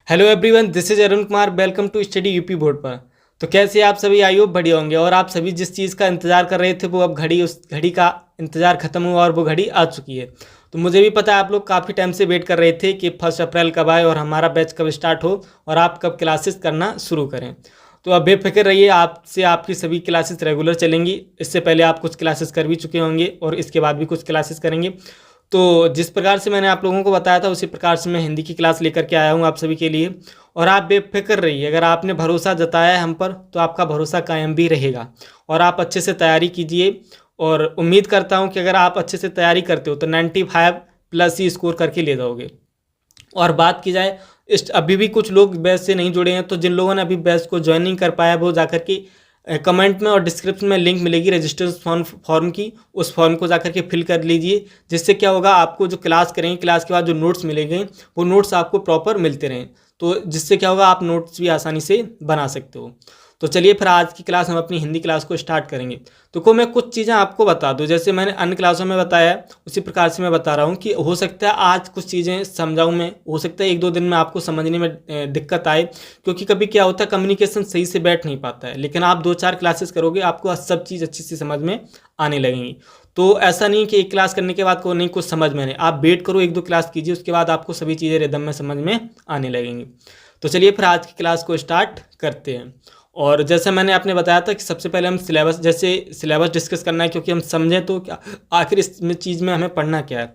Hello everyone, this is Arun Kumar. Welcome to study UP board पर। तो कैसे आप सभी, आई होप बढ़िया होंगे। और आप सभी जिस चीज़ का इंतज़ार कर रहे थे वो अब उस घड़ी का इंतज़ार खत्म हुआ और वो घड़ी आ चुकी है। तो मुझे भी पता है आप लोग काफ़ी टाइम से वेट कर रहे थे कि 1 अप्रैल कब आए और हमारा बैच कब स्टार्ट हो और आप कब क्लासेस करना शुरू करें। तो अब बेफिक्र रहिए, आपसे आपकी सभी क्लासेस रेगुलर चलेंगी। इससे पहले आप कुछ क्लासेस कर भी चुके होंगे और इसके बाद भी कुछ क्लासेस करेंगे। तो जिस प्रकार से मैंने आप लोगों को बताया था उसी प्रकार से मैं हिंदी की क्लास लेकर के आया हूँ आप सभी के लिए। और आप बेफिक्र रहिए, अगर आपने भरोसा जताया है हम पर तो आपका भरोसा कायम भी रहेगा। और आप अच्छे से तैयारी कीजिए और उम्मीद करता हूँ कि अगर आप अच्छे से तैयारी करते हो तो 95+ ही स्कोर करके ले जाओगे। और बात की जाए इस अभी भी कुछ लोग बैच से नहीं जुड़े हैं, तो जिन लोगों ने अभी बैच को ज्वाइन नहीं कर पाया वो जाकर के कमेंट में और डिस्क्रिप्शन में लिंक मिलेगी रजिस्टर्ड फॉर्म की, उस फॉर्म को जाकर के फिल कर लीजिए। जिससे क्या होगा, आपको जो क्लास करेंगे क्लास के बाद जो नोट्स मिलेंगे वो नोट्स आपको प्रॉपर मिलते रहें। तो जिससे क्या होगा, आप नोट्स भी आसानी से बना सकते हो। तो चलिए फिर आज की क्लास हम अपनी हिंदी क्लास को स्टार्ट करेंगे। तो मैं कुछ चीज़ें आपको बता दूं, जैसे मैंने अन्य क्लासों में बताया उसी प्रकार से मैं बता रहा हूं कि हो सकता है आज कुछ चीज़ें समझाऊं मैं, हो सकता है 1-2 दिन में आपको समझने में दिक्कत आए, क्योंकि कभी क्या होता है कम्युनिकेशन सही से बैठ नहीं पाता है। लेकिन आप 2-4 क्लासेस करोगे आपको सब चीज़ अच्छी से समझ में आने लगेंगी। तो ऐसा नहीं कि एक क्लास करने के बाद को नहीं कुछ समझ में नहीं, आप वेट करो 1-2 क्लास कीजिए, उसके बाद आपको सभी चीज़ें रिदम में समझ में आने लगेंगी। तो चलिए फिर आज की क्लास को स्टार्ट करते हैं। और जैसे मैंने आपने बताया था कि सबसे पहले हम सिलेबस डिस्कस करना है, क्योंकि हम समझें तो क्या आखिर इस चीज़ में हमें पढ़ना क्या है,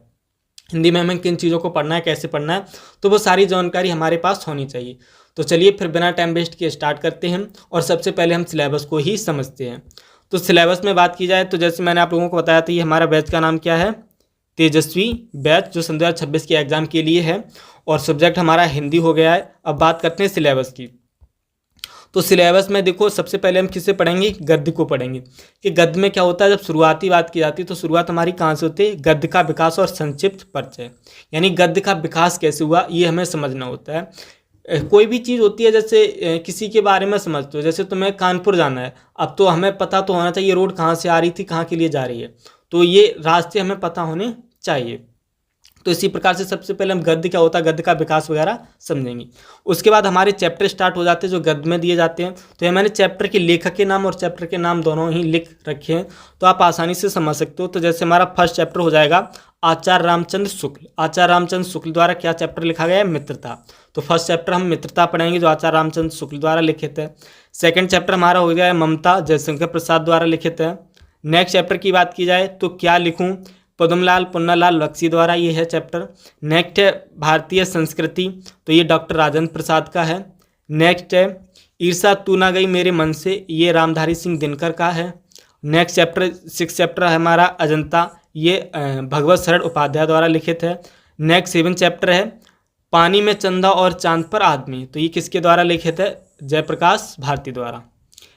हिंदी में हमें किन चीज़ों को पढ़ना है, कैसे पढ़ना है, तो वो सारी जानकारी हमारे पास होनी चाहिए। तो चलिए फिर बिना टाइम वेस्ट किए स्टार्ट करते हैं और सबसे पहले हम सिलेबस को ही समझते हैं। तो सिलेबस में बात की जाए तो जैसे मैंने आप लोगों को बताया था, ये हमारा बैच का नाम क्या है, तेजस्वी बैच, जो सन 2026 के एग्ज़ाम के लिए है। और सब्जेक्ट हमारा हिंदी हो गया है। अब बात करते हैं सिलेबस की। तो सिलेबस में देखो, सबसे पहले हम किससे पढ़ेंगे, गद्य को पढ़ेंगे। कि गद्य में क्या होता है, जब शुरुआती बात की जाती है तो शुरुआत हमारी कहाँ से होती है, गद्य का विकास और संक्षिप्त परिचय। यानी गद्य का विकास कैसे हुआ ये हमें समझना होता है। कोई भी चीज़ होती है, जैसे किसी के बारे में समझते हो, जैसे तुम्हें कानपुर जाना है, अब तो हमें पता तो होना चाहिए रोड कहाँ से आ रही थी, कहाँ के लिए जा रही है, तो ये रास्ते हमें पता होने चाहिए। तो इसी प्रकार से सबसे पहले हम गद्य क्या होता है, गद्य का विकास वगैरह समझेंगे। उसके बाद हमारे चैप्टर स्टार्ट हो जाते हैं जो गद्य में दिए जाते हैं। तो ये मैंने चैप्टर के लेखक के नाम और चैप्टर के नाम दोनों ही लिख रखे हैं, तो आप आसानी से समझ सकते हो। तो जैसे हमारा फर्स्ट चैप्टर हो जाएगा आचार्य रामचंद्र शुक्ल। आचार्य रामचंद्र शुक्ल द्वारा क्या चैप्टर लिखा गया है, मित्रता। तो फर्स्ट चैप्टर हम मित्रता पढ़ेंगे जो आचार्य रामचंद्र शुक्ल द्वारा लिखित है। सेकेंड चैप्टर हमारा हो गया है ममता, जयशंकर प्रसाद द्वारा लिखित है। नेक्स्ट चैप्टर की बात की जाए तो क्या लिखूं, पद्मलाल पुन्नालाल बख्शी द्वारा, ये है चैप्टर। नेक्स्ट है भारतीय संस्कृति, तो ये डॉक्टर राजेंद्र प्रसाद का है। नेक्स्ट है ईर्षा तू ना गई मेरे मन से, ये रामधारी सिंह दिनकर का है। नेक्स्ट चैप्टर 6 चैप्टर है हमारा अजंता, ये भगवत शरण उपाध्याय द्वारा लिखित है। नेक्स्ट 7 चैप्टर है पानी में चंदा और चांद पर आदमी, तो ये किसके द्वारा लिखित है, जयप्रकाश भारती द्वारा।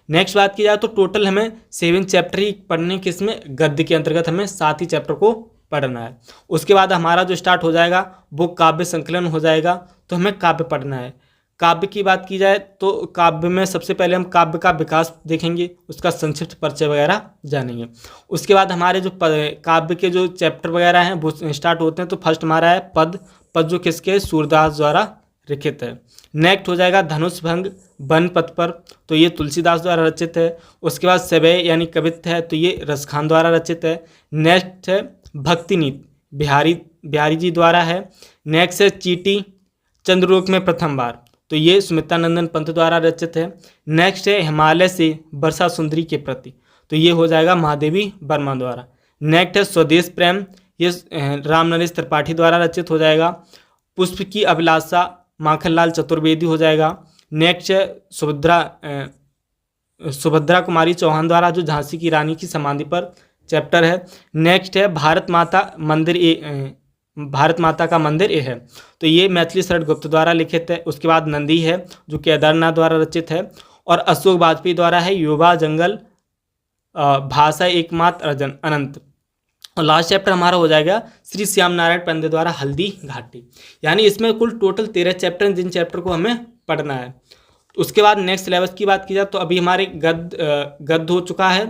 नेक्स्ट बात की जाए तो टोटल हमें 7 चैप्टर ही पढ़ने, किसमें, गद्य के अंतर्गत हमें 7 ही चैप्टर को पढ़ना है। उसके बाद हमारा जो स्टार्ट हो जाएगा वो काव्य संकलन हो जाएगा, तो हमें काव्य पढ़ना है। काव्य की बात की जाए तो काव्य में सबसे पहले हम काव्य का विकास देखेंगे, उसका संक्षिप्त परिचय वगैरह जानेंगे। उसके बाद हमारे जो काव्य के जो चैप्टर वगैरह हैं वो स्टार्ट होते हैं। तो फर्स्ट हमारा है पद, पद जो किसके, सूरदास द्वारा लिखित है। नेक्स्ट हो जाएगा धनुष भंग वन पथ पर, तो ये तुलसीदास द्वारा रचित है। उसके बाद सवय यानी कवित्व है, तो ये रसखान द्वारा रचित है। नेक्स्ट है भक्ति नीति, बिहारी जी द्वारा है। नेक्स्ट है चीटी, चंद्रलोक में प्रथम बार, तो ये सुमित्रानंदन पंत द्वारा रचित है। नेक्स्ट है हिमालय से वर्षा सुंदरी के प्रति, तो ये हो जाएगा महादेवी वर्मा द्वारा। नेक्स्ट है स्वदेश प्रेम, ये राम नरेश त्रिपाठी द्वारा रचित हो जाएगा। पुष्प की अभिलाषा माखनलाल चतुर्वेदी हो जाएगा। नेक्स्ट है सुभद्रा कुमारी चौहान द्वारा, जो झांसी की रानी की समाधि पर चैप्टर है। नेक्स्ट है भारत माता का मंदिर ए है, तो ये मैथिली शरण गुप्त द्वारा लिखित है। उसके बाद नंदी है जो केदारनाथ द्वारा रचित है। और अशोक वाजपेयी द्वारा है युवा जंगल भाषा एकमात्र अनंत। और लास्ट चैप्टर हमारा हो जाएगा श्री श्याम नारायण पंडित द्वारा हल्दी घाटी। यानी इसमें कुल टोटल 13 चैप्टर हैं जिन चैप्टर को हमें पढ़ना है। उसके बाद नेक्स्ट सिलेबस की बात की जाए तो अभी हमारे गद्य हो चुका है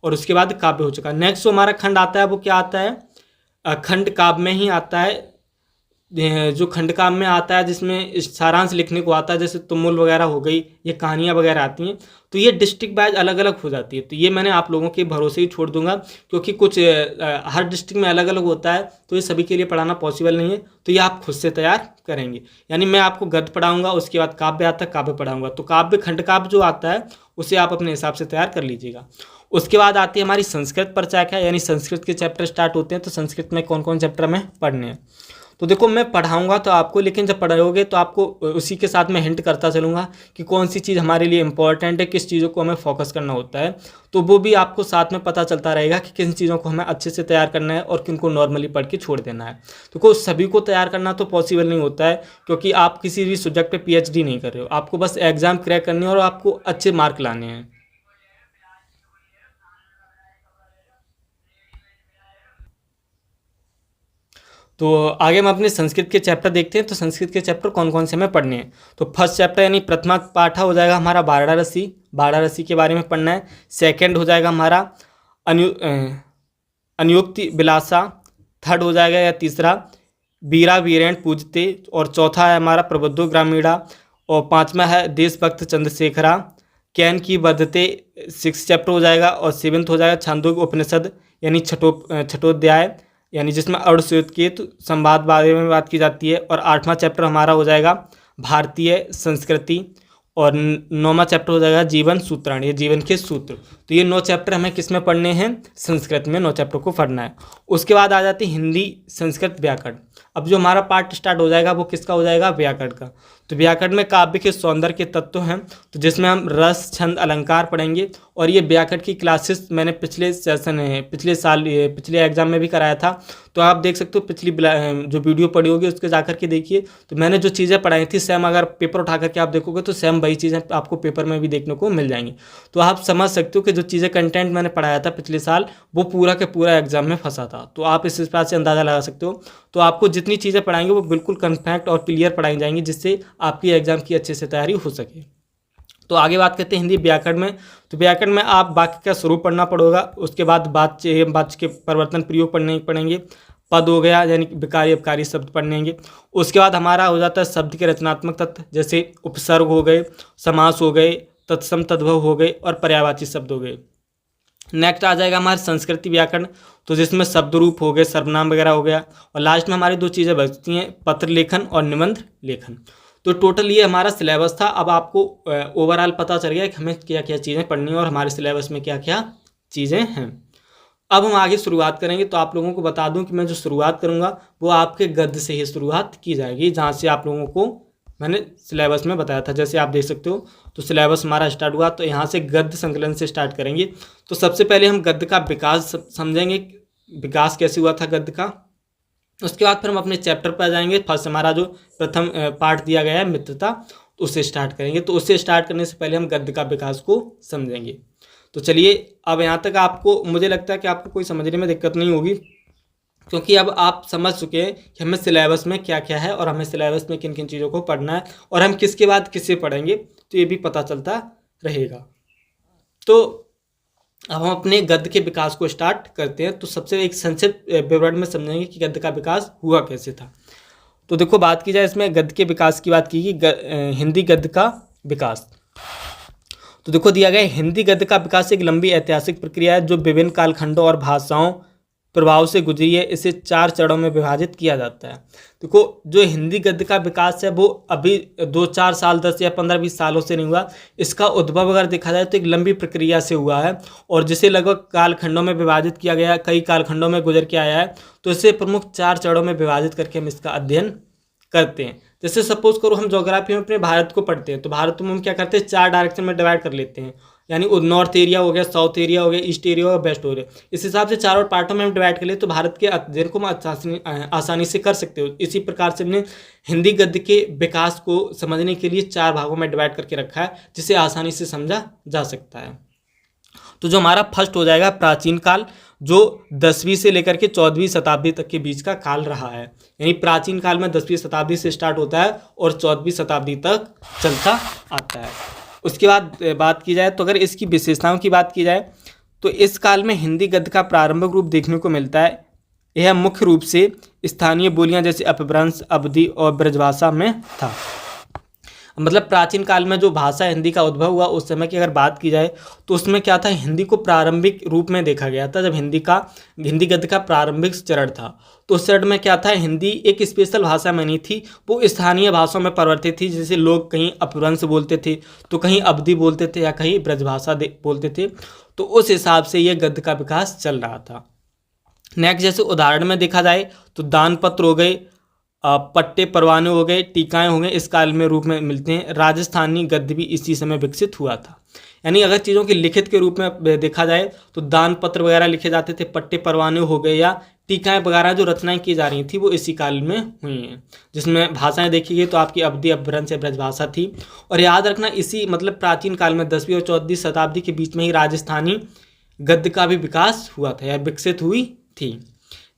और उसके बाद काव्य हो चुका है। नेक्स्ट जो हमारा खंड आता है वो क्या आता है, खंड काव्य में ही आता है, जो खंडकाव्य में आता है जिसमें सारांश लिखने को आता है, जैसे तुमुल वगैरह हो गई, ये कहानियाँ वगैरह आती हैं, तो ये डिस्ट्रिक्ट वाइज अलग अलग हो जाती है। तो ये मैंने आप लोगों के भरोसे ही छोड़ दूंगा, क्योंकि कुछ हर डिस्ट्रिक्ट में अलग अलग होता है, तो ये सभी के लिए पढ़ाना पॉसिबल नहीं है। तो ये आप खुद से तैयार करेंगे, यानी मैं आपको गद्य पढ़ाऊंगा, उसके बाद काव्य आता है, काव्य पढ़ाऊंगा। तो काव्य खंडकाव्य जो आता है उसे आप अपने हिसाब से तैयार कर लीजिएगा। उसके बाद आती है हमारी संस्कृत परिचय, यानी संस्कृत के चैप्टर स्टार्ट होते हैं। तो संस्कृत में कौन कौन चैप्टर हमें पढ़ने हैं, तो देखो मैं पढ़ाऊंगा तो आपको, लेकिन जब पढ़ोगे तो आपको उसी के साथ मैं हिंट करता चलूँगा कि कौन सी चीज़ हमारे लिए इंपॉर्टेंट है, किस चीज़ों को हमें फोकस करना होता है। तो वो भी आपको साथ में पता चलता रहेगा कि किन चीज़ों को हमें अच्छे से तैयार करना है और किन को नॉर्मली पढ़ के छोड़ देना है। तो सभी को तैयार करना तो पॉसिबल नहीं होता है, क्योंकि आप किसी भी सब्जेक्ट पे PhD नहीं कर रहे हो, आपको बस एग्ज़ाम क्रैक करनी है और आपको अच्छे मार्क लाने हैं। तो आगे हम अपने संस्कृत के चैप्टर देखते हैं। तो संस्कृत के चैप्टर कौन कौन से हमें पढ़ने हैं। तो फर्स्ट चैप्टर यानी प्रथमा पाठ हो जाएगा हमारा वाराणसी, वाराणसी के बारे में पढ़ना है। सेकंड हो जाएगा हमारा अनुयुक्ति विलासा। थर्ड हो जाएगा या तीसरा वीरा वीरेण पूजते, और चौथा है हमारा प्रबुद्धो ग्रामीणा, और पांचवा है देशभक्त चंद्रशेखरा। कैन की बद्धते 6 चैप्टर हो जाएगा। और 7th हो जाएगा छांदोग्य उपनिषद यानी छठोध्याय, यानी जिसमें अरुणश्वेतकेतु संवाद बारे में बात की जाती है। और 8वां चैप्टर हमारा हो जाएगा भारतीय संस्कृति, और 9वां चैप्टर हो जाएगा जीवन सूत्राणी, ये जीवन के सूत्र। तो ये 9 चैप्टर हमें किस में पढ़ने हैं, संस्कृत में 9 चैप्टर को पढ़ना है। उसके बाद आ जाती है हिंदी संस्कृत व्याकरण। अब जो हमारा पार्ट स्टार्ट हो जाएगा वो किसका हो जाएगा, व्याकरण का। तो व्याकरण में काव्य के सौंदर्य के तत्व हैं, तो जिसमें हम रस छंद अलंकार पढ़ेंगे। और ये व्याकरण की क्लासेस मैंने पिछले एग्जाम में भी कराया था, तो आप देख सकते हो पिछली जो वीडियो पड़ी होगी उसके जाकर के देखिए। तो मैंने जो चीज़ें पढ़ाई थी सेम, अगर पेपर उठा करके आप देखोगे तो सेम वही चीज़ें आपको पेपर में भी देखने को मिल जाएंगी। तो आप समझ सकते हो कि जो चीज़ें कंटेंट मैंने पढ़ाया था पिछले साल वो पूरा के पूरा एग्जाम में फंसा था। तो आप इस बात से अंदाज़ा लगा सकते हो। तो आपको जितनी चीज़ें पढ़ाएंगे वो बिल्कुल कन्फैक्ट और क्लियर पढ़ाई जाएंगी, जिससे आपकी एग्जाम की अच्छे से तैयारी हो सके। तो आगे बात करते हैं हिंदी व्याकरण में। तो व्याकरण में आप वाक्य का स्वरूप पढ़ना पड़ेगा, उसके बाद वाच्य के परिवर्तन प्रयोग पढ़ेंगे, पद हो गया यानी विकारी अपकारी शब्द पढ़ेंगे। उसके बाद हमारा हो जाता है शब्द के रचनात्मक तत्व, जैसे उपसर्ग हो गए, समास हो गए, तत्सम तद्भव हो गए और पर्यायवाची शब्द हो गए। नेक्स्ट आ जाएगा हमारे संस्कृति व्याकरण, तो जिसमें शब्द रूप हो गए, सर्वनाम वगैरह हो गया। और लास्ट में हमारी 2 चीज़ें बचती हैं, पत्र लेखन और निबंध लेखन। तो टोटल ये हमारा सिलेबस था। अब आपको ओवरऑल पता चल गया कि हमें क्या क्या चीज़ें पढ़नी है और हमारे सिलेबस में क्या क्या चीज़ें हैं। अब हम आगे शुरुआत करेंगे। तो आप लोगों को बता दूं कि मैं जो शुरुआत करूंगा वो आपके गद्य से ही शुरुआत की जाएगी, जहाँ से आप लोगों को मैंने सिलेबस में बताया था। जैसे आप देख सकते हो तो सिलेबस हमारा स्टार्ट हुआ, तो यहाँ से गद्य संकलन से स्टार्ट करेंगे। तो सबसे पहले हम गद्य का विकास समझेंगे, विकास कैसे हुआ था गद्य का। उसके बाद फिर हम अपने चैप्टर पर जाएंगे। फर्स्ट हमारा जो प्रथम पार्ट दिया गया है मित्रता, तो उससे स्टार्ट करेंगे। तो उससे स्टार्ट करने से पहले हम गद्य का विकास को समझेंगे। तो चलिए, अब यहाँ तक आपको, मुझे लगता है कि आपको कोई समझने में दिक्कत नहीं होगी, क्योंकि अब आप समझ चुके हैं कि हमें सिलेबस में क्या क्या है और हमें सिलेबस में किन किन चीज़ों को पढ़ना है और हम किसके बाद किससे पढ़ेंगे, तो ये भी पता चलता रहेगा। तो अब हम अपने गद्य के विकास को स्टार्ट करते हैं। तो सबसे एक संक्षिप्त विवरण में समझेंगे कि गद्य का विकास हुआ कैसे था। तो देखो, बात की जाए इसमें गद्य के विकास की बात की हिंदी गद्य का विकास। तो देखो दिया गया, हिंदी गद्य का विकास एक लंबी ऐतिहासिक प्रक्रिया है जो विभिन्न कालखंडों और भाषाओं प्रभाव से गुजरी है। इसे 4 चरणों में विभाजित किया जाता है। देखो, जो हिंदी गद्य का विकास है वो अभी 2-4 साल 10 या 15-20 सालों से नहीं हुआ। इसका उद्भव अगर देखा जाए तो एक लंबी प्रक्रिया से हुआ है, और जिसे लगभग कालखंडों में विभाजित किया गया, कई कालखंडों में गुजर के आया है। तो इसे प्रमुख 4 चरणों में विभाजित करके हम इसका अध्ययन करते हैं। जैसे सपोज करो हम ज्योग्राफी में अपने भारत को पढ़ते हैं, तो भारत में हम क्या करते हैं, 4 डायरेक्शन में डिवाइड कर लेते हैं। यानी नॉर्थ एरिया हो गया, साउथ एरिया हो गया, ईस्ट एरिया हो गया, वेस्ट एरिया। इस हिसाब से 4 पार्टों में हम डिवाइड कर ले तो भारत के अध्ययन को हम आसानी से कर सकते हो। इसी प्रकार से हमने हिंदी गद्य के विकास को समझने के लिए 4 भागों में डिवाइड करके रखा है, जिसे आसानी से समझा जा सकता है। तो जो हमारा फर्स्ट हो जाएगा प्राचीन काल, जो 10वीं से लेकर के 14वीं शताब्दी तक के बीच का काल रहा है। यानी प्राचीन काल में 10वीं शताब्दी से स्टार्ट होता है और 14वीं शताब्दी तक चलता आता है। उसके बाद बात की जाए तो अगर इसकी विशेषताओं की बात की जाए तो इस काल में हिंदी गद्य का प्रारंभिक रूप देखने को मिलता है। यह मुख्य रूप से स्थानीय बोलियां जैसे अपभ्रंश, अवधी और ब्रजभाषा में था। मतलब प्राचीन काल में जो भाषा हिंदी का उद्भव हुआ उस समय की अगर बात की जाए तो उसमें क्या था, हिंदी को प्रारंभिक रूप में देखा गया था। जब हिंदी गद्य का प्रारंभिक चरण था तो उस चरण में क्या था, हिंदी एक स्पेशल भाषा में नहीं थी, वो स्थानीय भाषाओं में परिवर्तित थी। जैसे लोग कहीं अपभ्रंश बोलते थे तो कहीं अवधी बोलते थे या कहीं ब्रजभाषा बोलते थे, तो उस हिसाब से ये गद्य का विकास चल रहा था। नेक्स्ट जैसे उदाहरण में देखा जाए तो दान पत्र हो गए, पट्टे परवाने हो गए, टीकाएं हो गए, इस काल में रूप में मिलते हैं। राजस्थानी गद्य भी इसी समय विकसित हुआ था। यानी अगर चीज़ों की लिखित के रूप में देखा जाए तो दान पत्र वगैरह लिखे जाते थे, पट्टे परवाने हो गए या टीकाएं वगैरह जो रचनाएं की जा रही थी वो इसी काल में हुई हैं। जिसमें भाषाएं देखी गई तो आपकी अवधी, अपभ्रंश या ब्रजभाषा थी। और याद रखना इसी मतलब प्राचीन काल में 10वीं और 14वीं शताब्दी के बीच में ही राजस्थानी गद्य का भी विकास हुआ था या विकसित हुई थी।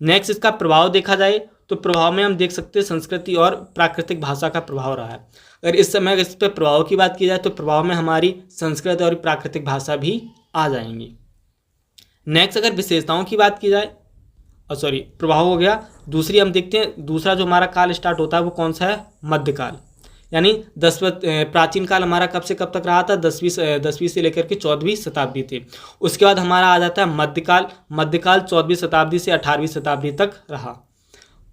नेक्स्ट इसका प्रभाव देखा जाए तो प्रभाव में हम देख सकते हैं संस्कृति और प्राकृतिक भाषा का प्रभाव रहा है। अगर इस समय इस पर प्रभाव की बात की जाए तो प्रभाव में हमारी संस्कृत और प्राकृतिक भाषा भी आ जाएंगी। नेक्स्ट अगर विशेषताओं की बात की जाए, प्रभाव हो गया। दूसरी हम देखते हैं, दूसरा जो हमारा काल स्टार्ट होता है वो कौन सा है, मध्यकाल। यानी प्राचीन काल हमारा कब से कब तक रहा था, 10वीं से लेकर के 14वीं शताब्दी थी। उसके बाद हमारा आ जाता है मध्यकाल। मध्यकाल 14वीं शताब्दी से 18वीं शताब्दी तक रहा।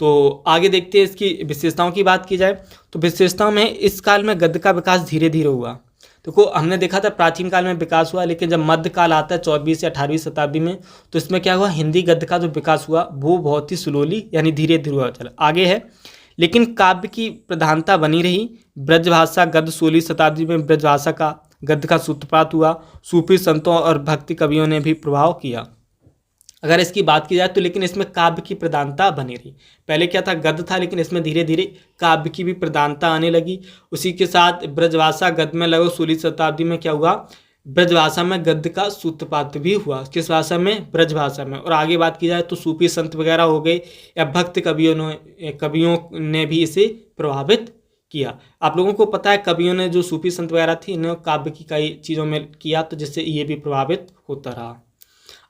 तो आगे देखते हैं इसकी विशेषताओं की बात की जाए तो विशेषताओं में इस काल में गद्य का विकास धीरे धीरे हुआ। देखो हमने देखा था प्राचीन काल में विकास हुआ, लेकिन जब मध्यकाल आता है 14वीं से 18वीं शताब्दी में तो इसमें क्या हुआ, हिंदी गद्य का जो विकास हुआ वो बहुत ही स्लोली यानी धीरे धीरे हुआ चला। आगे है, लेकिन काव्य की प्रधानता बनी रही। ब्रजभाषा गद्य 16वीं शताब्दी में ब्रजभाषा का गद्य का सूत्रपात हुआ। सूफी संतों और भक्ति कवियों ने भी प्रभाव किया। अगर इसकी बात की जाए तो लेकिन इसमें काव्य की प्रधानता बनी रही। पहले क्या था, गद्य था, लेकिन इसमें धीरे धीरे काव्य की भी प्रधानता आने लगी। उसी के साथ ब्रजभाषा गद्य में लगभग 16वीं शताब्दी में क्या हुआ, ब्रजभाषा में गद्य का सूत्रपात भी हुआ। किस भाषा में, ब्रजभाषा में। और आगे बात की जाए तो सूफी संत वगैरह हो गए या भक्त कवियों ने भी इसे प्रभावित किया। आप लोगों को पता है कवियों ने जो सूफी संत वगैरह थी इन्होंने काव्य की कई चीज़ों में किया, तो जिससे ये भी प्रभावित होता रहा।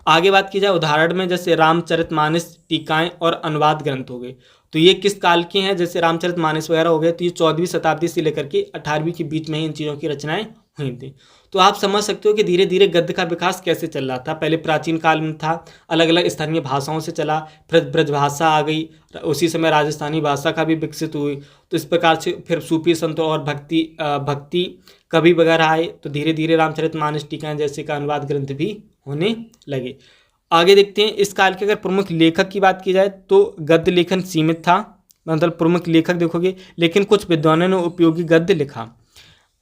आगे बात की जाए उदाहरण में, जैसे रामचरितमानस, टीकाएं और अनुवाद ग्रंथ हो गए, तो ये किस काल के हैं। जैसे रामचरितमानस वगैरह हो गए तो ये 14वीं शताब्दी से लेकर के 18वीं के बीच में ही इन चीज़ों की रचनाएं हुई थी। तो आप समझ सकते हो कि धीरे धीरे गद्य का विकास कैसे चल रहा था। पहले प्राचीन काल में था, अलग अलग स्थानीय भाषाओं से चला, फिर ब्रजभाषा आ गई, उसी समय राजस्थानी भाषा का भी विकसित हुई। तो इस प्रकार से फिर सूफी संतों और भक्ति कवि वगैरह आए, तो धीरे धीरे रामचरितमानस, टीकाएं जैसे का अनुवाद ग्रंथ भी होने लगे। आगे देखते हैं इस काल के अगर प्रमुख लेखक की बात की जाए तो गद्य लेखन सीमित था। मतलब प्रमुख लेखक देखोगे, लेकिन कुछ विद्वानों ने उपयोगी गद्य लिखा।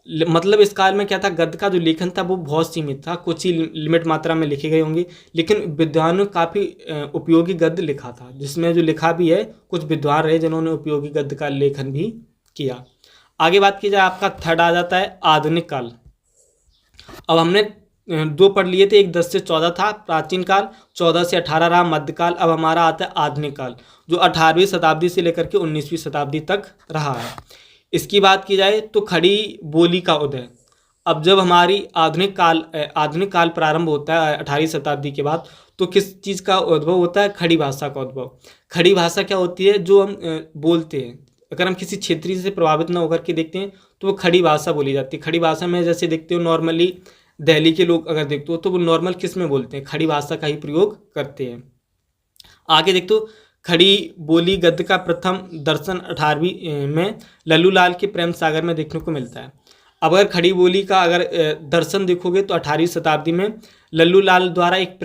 मतलब इस काल में क्या था, गद्य का जो लेखन था वो बहुत सीमित था, कुछ ही लिमिट मात्रा में लिखे गए होंगे, लेकिन विद्वानों ने काफ़ी उपयोगी गद्य लिखा था। जिसमें जो लिखा भी है, कुछ विद्वान रहे जिन्होंने उपयोगी गद्य का लेखन भी किया। आगे बात की जाए, आपका थर्ड आ जाता है आधुनिक काल। अब हमने दो पढ़ लिए थे, एक 10 से 14 था प्राचीन काल, 14 से 18 रहा मध्यकाल। अब हमारा आता है आधुनिक काल, जो 18वीं शताब्दी से लेकर के 19वीं शताब्दी तक रहा है। इसकी बात की जाए तो खड़ी बोली का उदय। अब जब हमारी आधुनिक काल प्रारंभ होता है 18वीं शताब्दी के बाद, तो किस चीज़ का उद्भव होता है, खड़ी भाषा का उद्भव। खड़ी भाषा क्या होती है, जो हम बोलते हैं, अगर हम किसी क्षेत्रीय से प्रभावित न होकर के देखते हैं तो वो खड़ी भाषा बोली जाती है। खड़ी भाषा में जैसे देखते हो नॉर्मली दिल्ली के लोग अगर देखते हो तो वो नॉर्मल किस में बोलते हैं, खड़ी भाषा का ही प्रयोग करते हैं। आगे देखते हो, खड़ी बोली गद्य का प्रथम दर्शन 18वीं में लल्लू लाल के प्रेम सागर में देखने को मिलता है। अब अगर खड़ी बोली का अगर दर्शन देखोगे तो 18वीं शताब्दी में लल्लू लाल द्वारा एक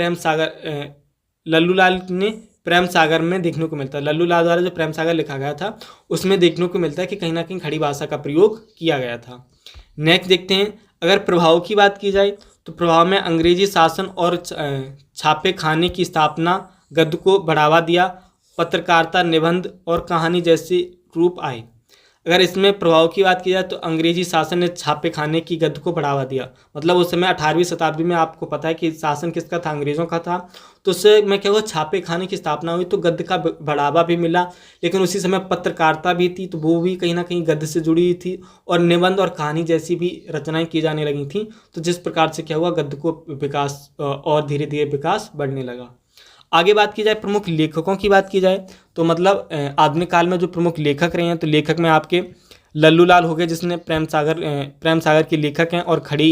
लल्लू लाल ने प्रेम सागर में देखने को मिलता है। लल्लू लाल द्वारा जो प्रेम सागर लिखा गया था उसमें देखने को मिलता है कि कहीं ना कहीं खड़ी भाषा का प्रयोग किया गया था। नेक्स्ट देखते हैं, अगर प्रभाव की बात की जाए तो प्रभाव में अंग्रेजी शासन और छापे खाने की स्थापना गद्य को बढ़ावा दिया। पत्रकारिता, निबंध और कहानी जैसे रूप आए। अगर इसमें प्रभाव की बात की जाए तो अंग्रेजी शासन ने छापे खाने की गद्य को बढ़ावा दिया। मतलब उस समय 18वीं शताब्दी में आपको पता है कि शासन किसका था, अंग्रेज़ों का था। तो उससे मैं क्या हुआ, छापे खाने की स्थापना हुई तो गद्य का बढ़ावा भी मिला। लेकिन उसी समय पत्रकारिता भी थी, तो वो भी कहीं ना कहीं गद्य से जुड़ी हुई थी, और निबंध और कहानी जैसी भी रचनाएं की जाने लगी थी। तो जिस प्रकार से क्या हुआ, गद्य को विकास और धीरे धीरे विकास बढ़ने लगा। आगे बात की जाए प्रमुख लेखकों की बात की जाए तो मतलब आधुनिक काल में जो प्रमुख लेखक रहे हैं तो लेखक में आपके लल्लू लाल हो गए जिसने प्रेम सागर के लेखक हैं और खड़ी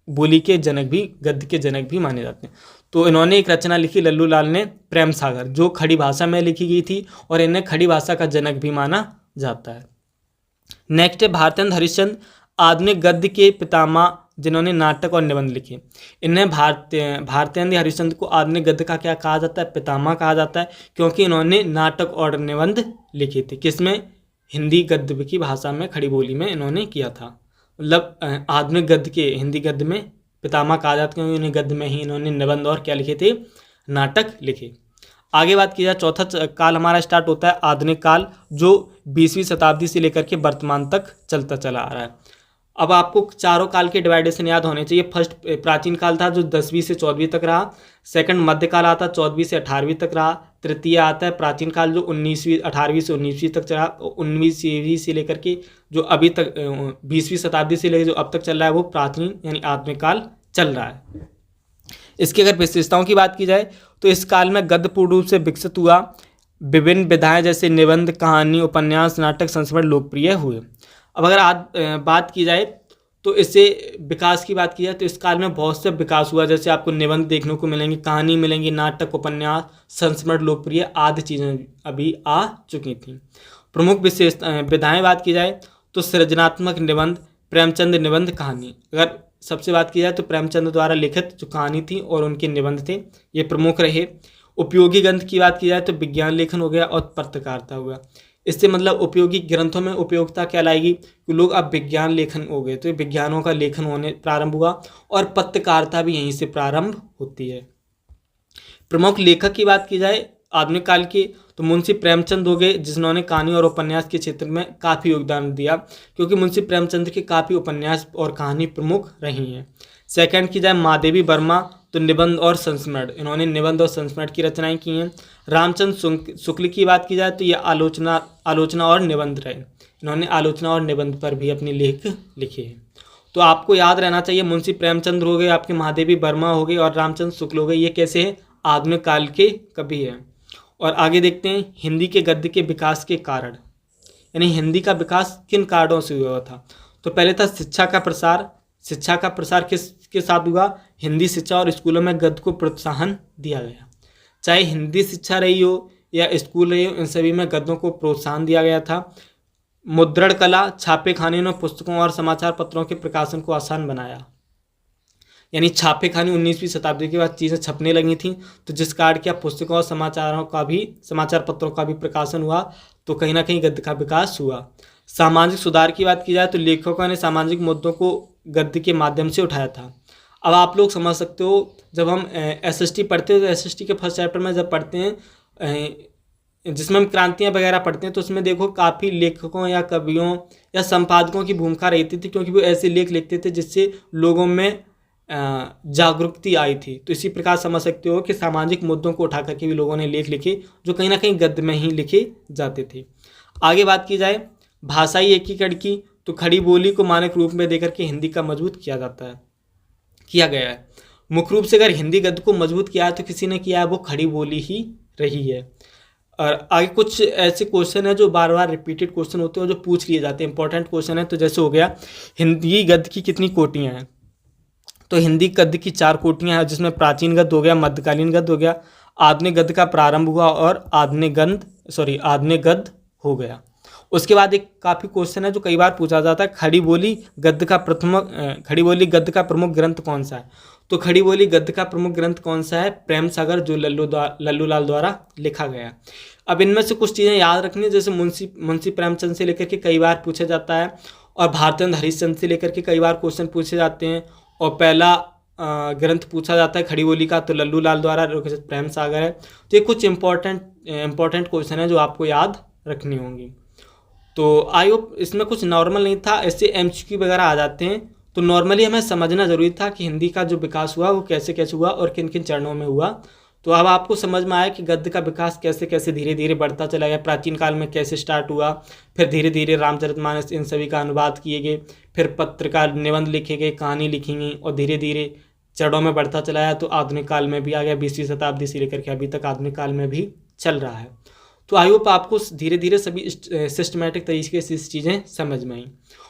बोली के जनक भी, गद्य के जनक भी माने जाते हैं। तो इन्होंने एक रचना लिखी लल्लू लाल ने, प्रेम सागर, जो खड़ी भाषा में लिखी गई थी और इन्हें खड़ी भाषा का जनक भी माना जाता है। नेक्स्ट है भारतेंद्र हरिश्चंद्र, आधुनिक गद्य के पितामह जिन्होंने नाटक और निबंध लिखे। इन्हें भारतेंद्र हरिश्चंद्र को आधुनिक गद्य का क्या कहा जाता है, पितामह कहा जाता है, क्योंकि इन्होंने नाटक और निबंध लिखे थे। किसमें? हिंदी गद्य की भाषा में, खड़ी बोली में इन्होंने किया था। मतलब आधुनिक गद्य के हिंदी गद्य में पितामह कहा जाता है क्योंकि उन्हें गद्य में ही इन्होंने निबंध और क्या लिखे थे, नाटक लिखे। आगे बात की जाए चौथा काल हमारा स्टार्ट होता है आधुनिक काल, जो 20वीं शताब्दी से लेकर के वर्तमान तक चलता चला आ रहा है। अब आपको चारों काल के डिवाइडेशन याद होने चाहिए। फर्स्ट प्राचीन काल था जो 10वीं से 14वीं तक रहा। सेकंड मध्यकाल आता 14वीं से 18वीं तक रहा। तृतीय आता है प्राचीन काल जो 18वीं से 19वीं तक चला। 19वीं से लेकर के जो अभी तक 20वीं शताब्दी से लेकर जो अब तक चल रहा है वो प्राचीन यानी आधुनिक काल चल रहा है। इसकी अगर विशेषताओं की बात की जाए तो इस काल में गद्य पूर्ण रूप से विकसित हुआ। विभिन्न विधाएं जैसे निबंध, कहानी, उपन्यास, नाटक, संस्मरण लोकप्रिय हुए। अब अगर आज बात की जाए तो इससे विकास की बात की जाए तो इस काल में बहुत से विकास हुआ। जैसे आपको निबंध देखने को मिलेंगे, कहानी मिलेंगी, नाटक, उपन्यास, संस्मरण लोकप्रिय आदि चीज़ें अभी आ चुकी थी। प्रमुख विधाएं बात की जाए तो सृजनात्मक निबंध, प्रेमचंद निबंध, कहानी। अगर सबसे बात की जाए तो प्रेमचंद द्वारा लिखित जो कहानी थी और उनके निबंध थे ये प्रमुख रहे। उपयोगी ग्रंथ की बात की जाए तो विज्ञान लेखन हो गया और पत्रकारिता हो गया। इससे मतलब उपयोगी ग्रंथों में उपयोगिता क्या लाएगी कि लोग अब विज्ञान लेखन हो गए तो विज्ञानों का लेखन होने प्रारंभ हुआ और पत्रकारिता भी यहीं से प्रारंभ होती है। प्रमुख लेखक की बात की जाए आधुनिक काल की तो मुंशी प्रेमचंद हो गए जिन्होंने कहानी और उपन्यास के क्षेत्र में काफ़ी योगदान दिया, क्योंकि मुंशी प्रेमचंद के काफ़ी उपन्यास और कहानी प्रमुख रही हैं। सेकंड की जाए महादेवी वर्मा तो निबंध और संस्मरण, इन्होंने निबंध और संस्मरण की रचनाएं की हैं। रामचंद्र शुक्ल की बात की जाए तो ये आलोचना और निबंध रहे, इन्होंने आलोचना और निबंध पर भी अपने लेख लिखे हैं। तो आपको याद रहना चाहिए मुंशी प्रेमचंद्र हो गए, आपके महादेवी वर्मा हो गए और रामचंद्र शुक्ल हो गए, ये कैसे हैं, आधुनिक काल के कवि हैं। और आगे देखते हैं हिंदी के गद्य के विकास के कारण, यानी हिंदी का विकास किन कारणों से हुआ था। तो पहले था शिक्षा का प्रसार। शिक्षा का प्रसार किसके साथ हुआ, हिंदी शिक्षा और स्कूलों में गद्य को प्रोत्साहन दिया गया। चाहे हिंदी शिक्षा रही हो या स्कूल रही हो, इन सभी में गद्यों को प्रोत्साहन दिया गया था। मुद्रण कला, छापे खाने ने पुस्तकों और समाचार पत्रों के प्रकाशन को आसान बनाया, यानी छापे खाने 19वीं शताब्दी के बाद चीज़ें छपने लगी थी, तो जिस कारण क्या पुस्तकों और समाचार पत्रों का भी प्रकाशन हुआ, तो कहीं ना कहीं गद्य का विकास हुआ। सामाजिक सुधार की बात की जाए तो लेखकों ने सामाजिक मुद्दों को गद्य के माध्यम से उठाया था। अब आप लोग समझ सकते हो जब हम एसएसटी पढ़ते हैं तो एसएसटी के फर्स्ट चैप्टर में जब पढ़ते हैं जिसमें हम क्रांतियाँ वगैरह पढ़ते हैं तो उसमें देखो काफ़ी लेखकों या कवियों या संपादकों की भूमिका रहती थी, क्योंकि वो ऐसे लेख लिखते थे जिससे लोगों में जागरूकता आई थी। तो इसी प्रकार समझ सकते हो कि सामाजिक मुद्दों को उठा करके भी लोगों ने लेख लिखे जो कहीं ना कहीं गद्य में ही लिखे जाते थे। आगे बात की जाए भाषाई एकीकरण की तो खड़ी बोली को मानक रूप में देकर के हिंदी का मजबूत किया गया है। मुख्य रूप से अगर हिंदी गद्य को मजबूत किया है तो किसी ने किया है, वो खड़ी बोली ही रही है। और आगे कुछ ऐसे क्वेश्चन है जो बार बार रिपीटेड क्वेश्चन होते हैं जो पूछ लिए जाते हैं, इंपॉर्टेंट क्वेश्चन है। तो जैसे हो गया हिंदी गद्य की कितनी कोटियाँ हैं, तो हिंदी गद्य की 4 कोटियाँ हैं, जिसमें प्राचीन गद्य हो गया, मध्यकालीन गद्य हो गया, आधुनिक गद्य का प्रारंभ हुआ और आधुनिक गद्य हो गया। उसके बाद एक काफ़ी क्वेश्चन है जो कई बार पूछा जाता है, खड़ी बोली गद्य का प्रमुख ग्रंथ कौन सा है। तो खड़ी बोली गद्य का प्रमुख ग्रंथ कौन सा है, प्रेम सागर, जो लल्लू लाल द्वारा लिखा गया। अब इनमें से कुछ चीज़ें याद रखनी, जैसे मुंशी प्रेमचंद से लेकर के कई बार पूछा जाता है और भारतेंद्र हरिश्चंद्र से लेकर के कई बार क्वेश्चन पूछे जाते हैं। और पहला ग्रंथ पूछा जाता है खड़ी बोली का तो लल्लू लाल द्वारा रचित प्रेम सागर है। तो ये कुछ इंपॉर्टेंट क्वेश्चन है जो आपको याद रखनी होंगी। तो आई होप इसमें कुछ नॉर्मल नहीं था, ऐसे एमसीक्यू वगैरह आ जाते हैं। तो नॉर्मली हमें समझना जरूरी था कि हिंदी का जो विकास हुआ वो कैसे कैसे हुआ और किन किन चरणों में हुआ। तो अब आपको समझ में आया कि गद्य का विकास कैसे कैसे धीरे धीरे बढ़ता चला गया, प्राचीन काल में कैसे स्टार्ट हुआ, फिर धीरे धीरे रामचरितमानस इन सभी का अनुवाद किए गए, फिर पत्रकार निबंध लिखे गए, कहानी लिखी गई और धीरे धीरे चरणों में बढ़ता चला है, तो आधुनिक काल में भी आ गया, 20वीं शताब्दी से लेकर के अभी तक आधुनिक काल में भी चल रहा है। तो आई होप आपको धीरे धीरे सभी सिस्टमेटिक तरीके से इस चीज़ें समझ में आई।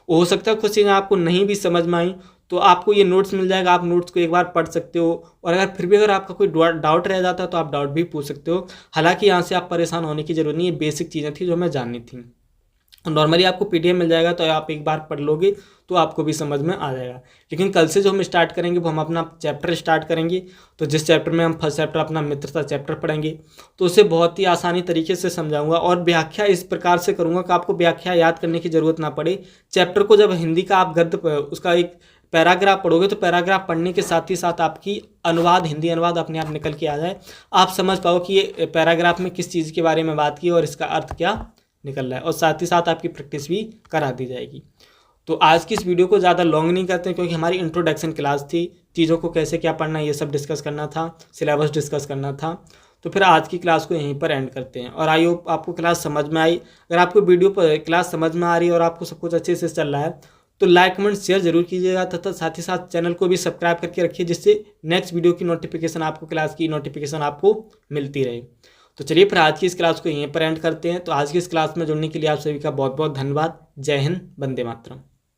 हो सकता है कुछ चीज़ें आपको नहीं भी समझ में आई, तो आपको ये नोट्स मिल जाएगा, आप नोट्स को एक बार पढ़ सकते हो, और अगर फिर भी अगर आपका कोई डाउट रह जाता है तो आप डाउट भी पूछ सकते हो। हालांकि यहाँ से आप परेशान होने की जरूरत नहीं है, बेसिक चीज़ें थी जो हमें जाननी थी। नॉर्मली आपको पीडीएफ मिल जाएगा, तो आप एक बार पढ़ लोगे तो आपको भी समझ में आ जाएगा। लेकिन कल से जो हम स्टार्ट करेंगे वो हम अपना चैप्टर स्टार्ट करेंगे। तो जिस चैप्टर में हम फर्स्ट चैप्टर अपना मित्रता चैप्टर पढ़ेंगे, तो उसे बहुत ही आसानी तरीके से समझाऊंगा और व्याख्या इस प्रकार से करूंगा कि आपको व्याख्या याद करने की ज़रूरत ना पड़े। चैप्टर को जब हिंदी का आप गद्य उसका एक पैराग्राफ पढ़ोगे तो पैराग्राफ पढ़ने के साथ ही साथ आपकी अनुवाद, हिंदी अनुवाद अपने आप निकल के आ जाए, आप समझ पाओ कि ये पैराग्राफ में किस चीज़ के बारे में बात की और इसका अर्थ क्या निकल रहा है, और साथ ही साथ आपकी प्रैक्टिस भी करा दी जाएगी। तो आज की इस वीडियो को ज़्यादा लॉन्ग नहीं करते क्योंकि हमारी इंट्रोडक्शन क्लास थी, चीज़ों को कैसे क्या पढ़ना है ये सब डिस्कस करना था, सिलेबस डिस्कस करना था। तो फिर आज की क्लास को यहीं पर एंड करते हैं। और आई होप आपको क्लास समझ में आई। अगर आपको वीडियो पर क्लास समझ में आ रही है और आपको सब कुछ अच्छे से चल रहा है तो लाइक कमेंट शेयर जरूर कीजिएगा, तथा साथ ही साथ चैनल को भी सब्सक्राइब करके रखिए, जिससे नेक्स्ट वीडियो की नोटिफिकेशन आपको, क्लास की नोटिफिकेशन आपको मिलती रहे। तो चलिए फिर आज की इस क्लास को यहीं पर एंड करते हैं। तो आज की इस क्लास में जुड़ने के लिए आप सभी का बहुत बहुत धन्यवाद। जय हिंद, वंदे मातरम।